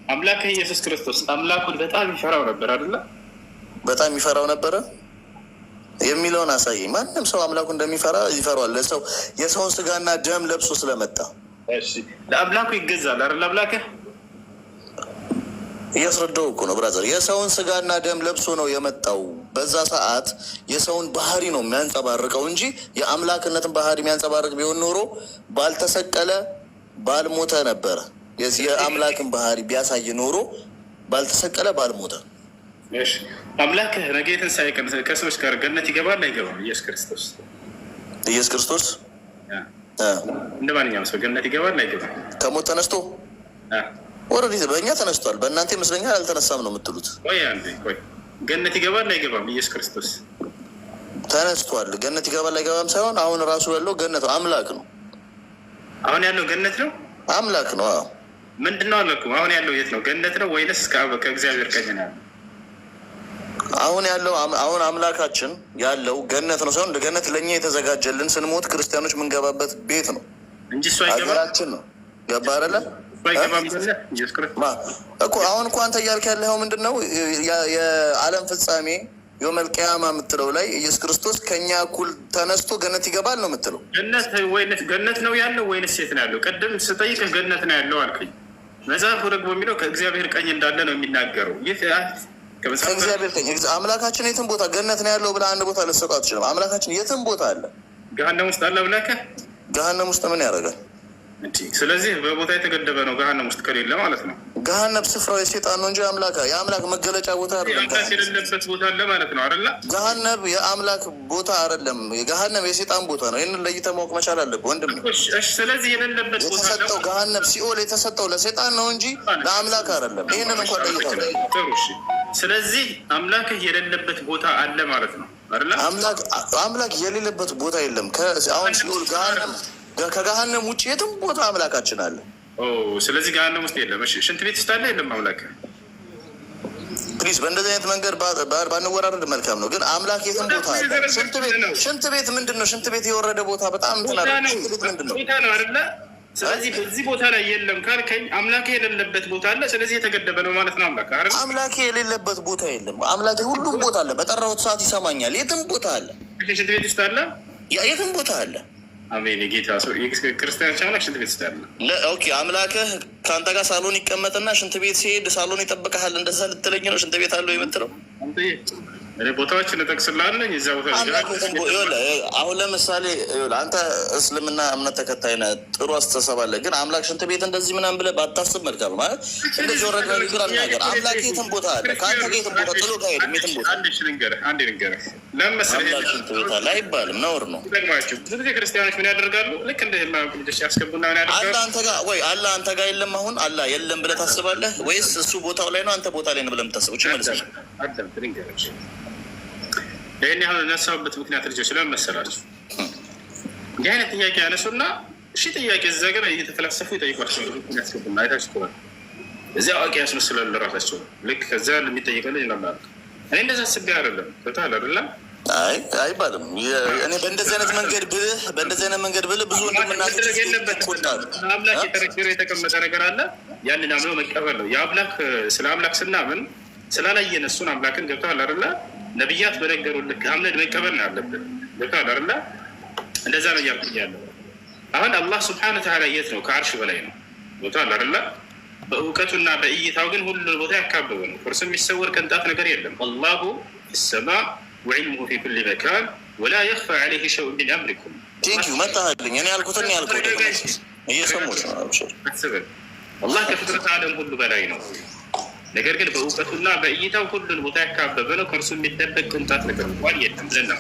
አምላክ ኢየሱስ ክርስቶስ አምላኩን በጣም ይፈራው ነበር አይደለ? በጣም ይፈራው ነበረ የሚለውን አሳየኝ። ማንም ሰው አምላኩ እንደሚፈራ ይፈራዋል። ለሰው የሰውን ስጋና ደም ለብሶ ስለመጣ ለአምላኩ ይገዛል አይደል? አምላክህ እያስረዳው እኮ ነው ብራዘር። የሰውን ስጋና ደም ለብሶ ነው የመጣው። በዛ ሰዓት የሰውን ባህሪ ነው የሚያንጸባርቀው እንጂ የአምላክነትን ባህሪ የሚያንጸባርቅ ቢሆን ኖሮ ባልተሰቀለ ባልሞተ ነበረ። የአምላክን ባህሪ ቢያሳይ ኖሮ ባልተሰቀለ ባልሞተ። አምላክህ ነገ የትንሣኤ ቀን ከሰዎች ጋር ገነት ይገባል አይገባም? ኢየሱስ ክርስቶስ እንደ ማንኛውም ሰው ገነት ይገባል አይገባም? ከሞት ተነስቶ ወረዲ በእኛ ተነስቷል። በእናንተ ይመስለኛል አልተነሳም ነው የምትሉት። ቆይ ገነት ይገባል አይገባም? ኢየሱስ ክርስቶስ ተነስቷል። ገነት ይገባል አይገባም ሳይሆን አሁን ራሱ ያለው ገነት አምላክ ነው። አሁን ያለው ገነት ነው፣ አምላክ ነው። ምንድነው አላልኩም? አሁን ያለው የት ነው? ገነት ነው ወይንስ ከእግዚአብሔር ቀኝ ነው? አሁን ያለው አሁን አምላካችን ያለው ገነት ነው ሳይሆን ገነት ለእኛ የተዘጋጀልን ስንሞት ክርስቲያኖች የምንገባበት ቤት ነው እንጂ እሱ አይገባችን ነው። ገባ አይደለ እኮ? አሁን እኮ አንተ እያልክ ያለኸው ምንድን ነው? የዓለም ፍጻሜ የውመል ቂያማ የምትለው ላይ ኢየሱስ ክርስቶስ ከእኛ እኩል ተነስቶ ገነት ይገባል ነው የምትለው? ገነት ነው ያለው ወይንስ የት ነው ያለው? ቅድም ስጠይቅህ ገነት ነው ያለው አልከኝ። መጽሐፉ ደግሞ የሚለው ከእግዚአብሔር ቀኝ እንዳለ ነው የሚናገረው። ይህ ከእግዚአብሔር ቀኝ አምላካችን የትም ቦታ ገነት ነው ያለው ብለህ አንድ ቦታ ልትሰጠው አትችልም። አምላካችን የትም ቦታ አለ። ገሃነም ውስጥ አለ ብለህ ገሃነም ውስጥ ምን ያደርጋል? ስለዚህ በቦታ የተገደበ ነው። ገሃነም ውስጥ ከሌለ ማለት ነው። ገሃነም ስፍራው የሴጣን ነው እንጂ የአምላክ መገለጫ ቦታ አይደለም። የሌለበት ቦታ አለ ማለት ነው አይደለ? ገሃነም የአምላክ ቦታ አይደለም። ገሃነም የሴጣን ቦታ ነው። ይህንን ለይተህ ማወቅ መቻል አለብህ ወንድም። ስለዚህ የሌለበት ቦታ የተሰጠው ገሃነም ሲኦል የተሰጠው ለሴጣን ነው እንጂ ለአምላክ አይደለም። ይህንን እንኳን ለይተህ ስለዚህ አምላክህ የሌለበት ቦታ አለ ማለት ነው አይደለ? አምላክ የሌለበት ቦታ የለም። አሁን ሲኦል ከገሃነም ውጭ የትም ቦታ አምላካችን አለ። ስለዚህ ገሃነም ውስጥ የለም። ሽንት ቤት ውስጥ አለ የለም አምላክህ? ፕሊዝ በእንደዚህ አይነት መንገድ ባንወራረድ መልካም ነው። ግን አምላክ የትም ቦታ አለ። ሽንት ቤት ምንድን ነው? ሽንት ቤት የወረደ ቦታ በጣም ሽንት ቤት ምንድን ነው? ቦታ ነው አይደለ? ስለዚህ በዚህ ቦታ ላይ የለም ካልከኝ አምላክ የሌለበት ቦታ አለ። ስለዚህ የተገደበ ነው ማለት ነው። አምላክ የሌለበት ቦታ የለም። አምላክ ሁሉም ቦታ አለ። በጠራሁት ሰዓት ይሰማኛል። የትም ቦታ አለ። ሽንት ቤት ውስጥ አለ። የትም ቦታ አለ። አሜን። ጌታ ሰው ክርስቲያኖች አምላክ ሽንት ቤት ውስጥ አለ። ኦኬ፣ አምላክህ ከአንተ ጋር ሳሎን ይቀመጥና ሽንት ቤት ሲሄድ ሳሎን ይጠብቀሃል። እንደዛ ልትለኝ ነው? ሽንት ቤት አለው የምትለው? ቦታዎችን እጠቅስልሃለኝ። እዚያ ቦታ አሁን ለምሳሌ አንተ እስልምና እምነት ተከታይ ነህ፣ ጥሩ አስተሳሰብ አለ። ግን አምላክ ሽንት ቤት እንደዚህ ምናምን ብለህ ባታስብ መልካም ነው። ማለት እንደዚህ ወረድ ንግግር አልናገር። አምላክ የትም ቦታ አለ። ከአንተ ጋር የትም ቦታ ጥሎ ካሄድም የትም ቦታ አንድ ልንገርህ። አምላክ ሽንት ቤት አለ አይባልም፣ ነውር ነው። ብዙ ጊዜ ክርስቲያኖች ምን ያደርጋሉ? ልክ እንደ የማያውቁ ልጆች ያስገቡና ምን ያደርጋሉ? አለ አንተ ጋር የለም። አሁን አለ የለም ብለህ ታስባለህ ወይስ እሱ ቦታው ላይ ነው አንተ ቦታ ላይ ነው ብለህ የምታስበው? መልስ ይህን ያህል ነሳሁበት ምክንያት ልጆች ለምን መሰላችሁ? እንዲህ አይነት ጥያቄ ያነሱና ጥያቄ እዛ ገና እየተፈላሰፉ ይጠይቋቸዋል። ያስገቡና አይታችኋል። እዚያ አዋቂ ያስመስላሉ ለራሳቸው። ልክ ከዚያ የሚጠይቀል ይላል። እኔ እንደዛ አስቤ አይደለም። ታል አይደለም አይባልም። እኔ በእንደዚህ አይነት መንገድ ብልህ ብዙ እንደምናደርግ የለበት አምላክ የተረገረ የተቀመጠ ነገር አለ። ያንን አምኖ መቀበል ነው። የአምላክ ስለ አምላክ ስናምን ስላላየን እሱን አምላክን ገብተዋል አይደለ? ነቢያት በነገሩ ልክ አምነን መቀበል ነው ያለብን። ገብተዋል አይደለ? እንደዛ ነው እያልኩኝ ያለው። አሁን አላህ ስብሐነ ወተዓላ የት ነው? ከአርሽ በላይ ነው። ገብተዋል አይደለ? በእውቀቱና በእይታው ግን ሁሉ ቦታ ያካበበ ነው። እርሱ የሚሰወር ቅንጣት ነገር የለም። አላሁ ፊሰማ ወዕልሙሁ ፊ ኩሊ መካን ወላ የኽፋ ዐለይሂ ሸይኡን ሚን አምሪኩም። መጣህልኝ። እኔ ያልኩትን ያልኩት እየሰሙት ነው። አስበን አላህ ከፍጥረት ዓለም ሁሉ በላይ ነው። ነገር ግን በእውቀቱና በእይታው ሁሉን ቦታ ያካበበ ነው። ከእርሱ የሚደበቅ ቅንጣት ነገር እንኳን የለም ብለን ነው